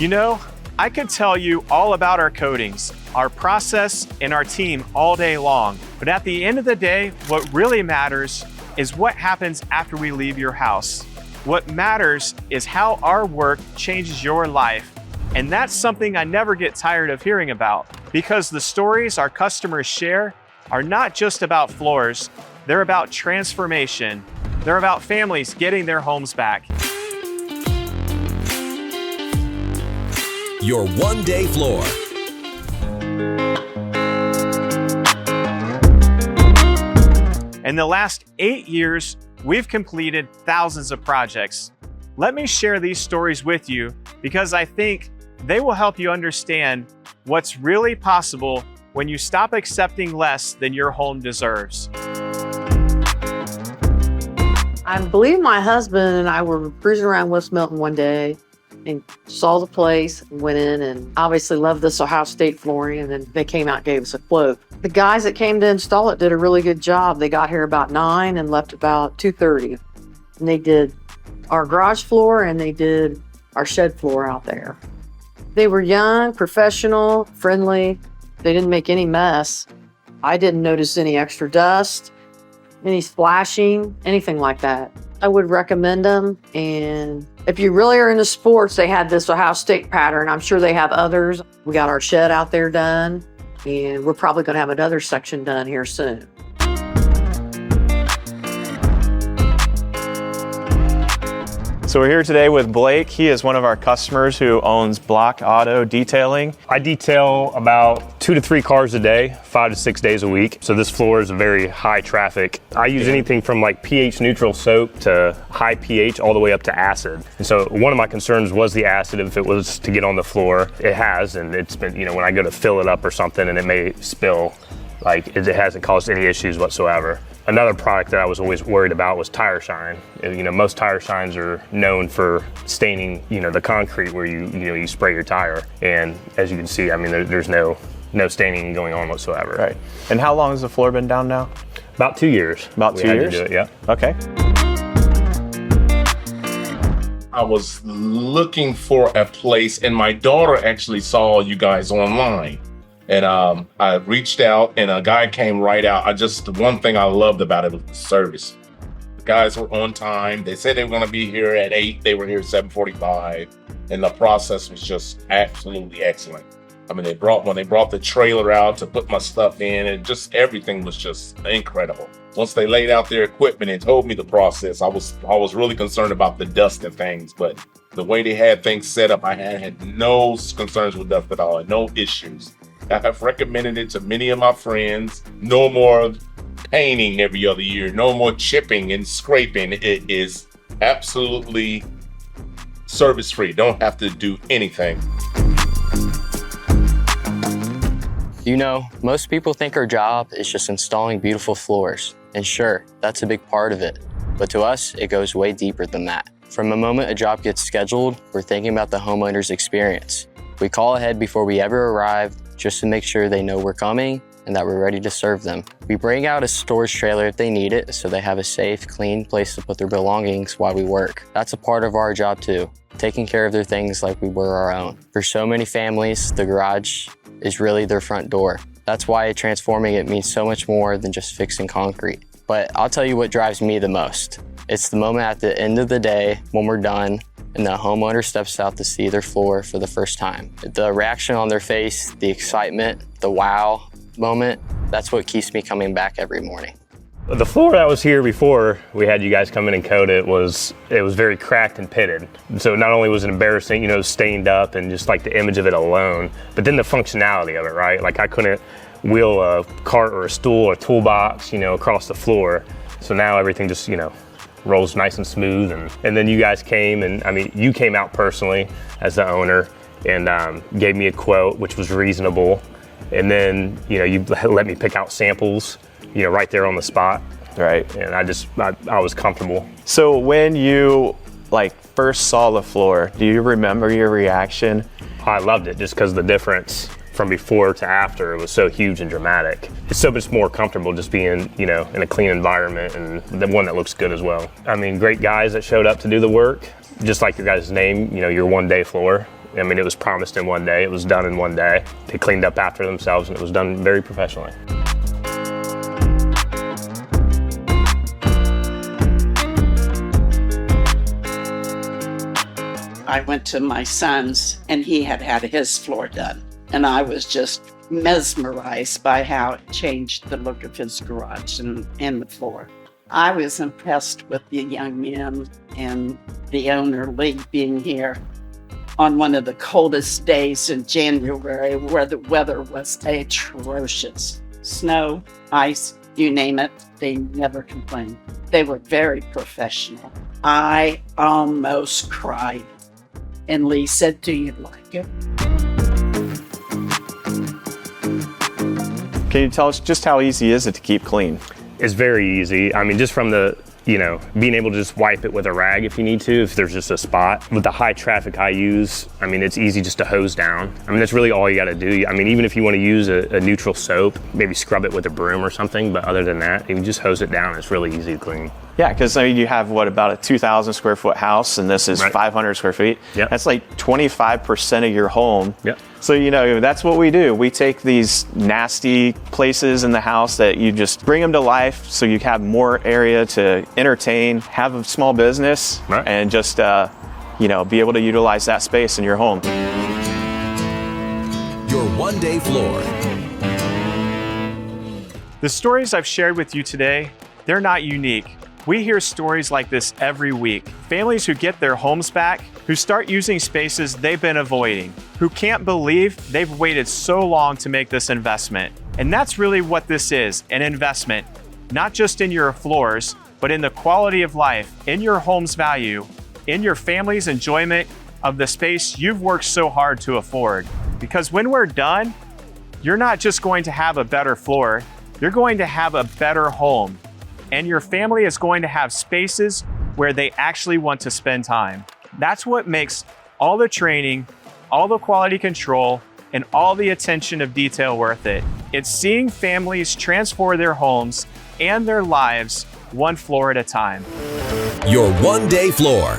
You know, I could tell you all about our coatings, our process, and our team all day long. But at the end of the day, what really matters is what happens after we leave your house. What matters is how our work changes your life. And that's something I never get tired of hearing about, because the stories our customers share are not just about floors, they're about transformation. They're about families getting their homes back. Your one-day floor. In the last 8 years, we've completed thousands of projects. Let me share these stories with you because I think they will help you understand what's really possible when you stop accepting less than your home deserves. I believe my husband and I were cruising around West Milton one day and saw the place and went in and obviously loved this Ohio State flooring, and then they came out and gave us a quote. The guys that came to install it did a really good job. They got here about 9 and left about 2:30. And they did our garage floor and they did our shed floor out there. They were young, professional, friendly. They didn't make any mess. I didn't notice any extra dust, any splashing, anything like that. I would recommend them. And if you really are into sports, they had this Ohio State pattern. I'm sure they have others. We got our shed out there done, and we're probably going to have another section done here soon. So we're here today with Blake. He is one of our customers who owns Block Auto Detailing. I detail about 2 to 3 cars a day, 5 to 6 days a week. So this floor is a very high traffic. I use anything from like pH neutral soap to high pH all the way up to acid. And so one of my concerns was the acid, if it was to get on the floor. It has, and it's been, when I go to fill it up or something and it may spill, like it hasn't caused any issues whatsoever. Another product that I was always worried about was tire shine. Most tire shines are known for staining, the concrete where you spray your tire. And as you can see, there's no staining going on whatsoever. Right. And how long has the floor been down now? About 2 years. About 2 years? To do it, yeah. Okay. I was looking for a place, and my daughter actually saw you guys online. And I reached out, and a guy came right out. The one thing I loved about it was the service. The guys were on time. They said they were going to be here at 8. They were here at 7:45, and the process was just absolutely excellent. When they brought the trailer out to put my stuff in, and just everything was just incredible. Once they laid out their equipment and told me the process, I was really concerned about the dust and things, but the way they had things set up, I had no concerns with dust at all, and no issues. I have recommended it to many of my friends. No more painting every other year. No more chipping and scraping. It is absolutely service-free. Don't have to do anything. Most people think our job is just installing beautiful floors. And sure, that's a big part of it. But to us, it goes way deeper than that. From the moment a job gets scheduled, we're thinking about the homeowner's experience. We call ahead before we ever arrive, just to make sure they know we're coming and that we're ready to serve them. We bring out a storage trailer if they need it, so they have a safe, clean place to put their belongings while we work. That's a part of our job too, taking care of their things like we were our own. For so many families, the garage is really their front door. That's why transforming it means so much more than just fixing concrete. But I'll tell you what drives me the most. It's the moment at the end of the day when we're done and the homeowner steps out to see their floor for the first time. The reaction on their face, the excitement, the wow moment, that's what keeps me coming back every morning. The floor that was here before we had you guys come in and coat it was very cracked and pitted. So not only was it embarrassing, stained up and just like the image of it alone, but then the functionality of it, right? Like I couldn't wheel a cart or a stool or toolbox, across the floor. So now everything just, rolls nice and smooth. And then you guys came and you came out personally as the owner and gave me a quote, which was reasonable. And then, you let me pick out samples, right there on the spot. Right. And I was comfortable. So when you first saw the floor, do you remember your reaction? I loved it just because the difference from before to after was so huge and dramatic. It's so much more comfortable just being, in a clean environment and the one that looks good as well. Great guys that showed up to do the work, just like your guys' name, your one-day floor. I mean, it was promised in one day. It was done in one day. They cleaned up after themselves, and it was done very professionally. I went to my son's and he had had his floor done. And I was just mesmerized by how it changed the look of his garage and the floor. I was impressed with the young men and the owner, Lee, being here on one of the coldest days in January where the weather was atrocious. Snow, ice, you name it, they never complained. They were very professional. I almost cried. And Lee said, "Do you like it?" Can you tell us just how easy is it to keep clean? It's very easy. I mean, just from the, being able to just wipe it with a rag if you need to, if there's just a spot. With the high traffic I use, I mean, it's easy just to hose down. I mean, that's really all you gotta do. I mean, even if you wanna use a neutral soap, maybe scrub it with a broom or something, but other than that, you can just hose it down. It's really easy to clean. Yeah, because I mean, you have about a 2,000 square foot house, and this is Right. 500 square feet. Yep. That's like 25% of your home. Yep. So, that's what we do. We take these nasty places in the house that you just bring them to life so you have more area to entertain, have a small business, Right. and just, be able to utilize that space in your home. Your one-day floor. The stories I've shared with you today, they're not unique. We hear stories like this every week. Families who get their homes back, who start using spaces they've been avoiding, who can't believe they've waited so long to make this investment. And that's really what this is, an investment, not just in your floors, but in the quality of life, in your home's value, in your family's enjoyment of the space you've worked so hard to afford. Because when we're done, you're not just going to have a better floor, you're going to have a better home. And your family is going to have spaces where they actually want to spend time. That's what makes all the training, all the quality control, and all the attention of detail worth it. It's seeing families transform their homes and their lives one floor at a time. Your one-day floor.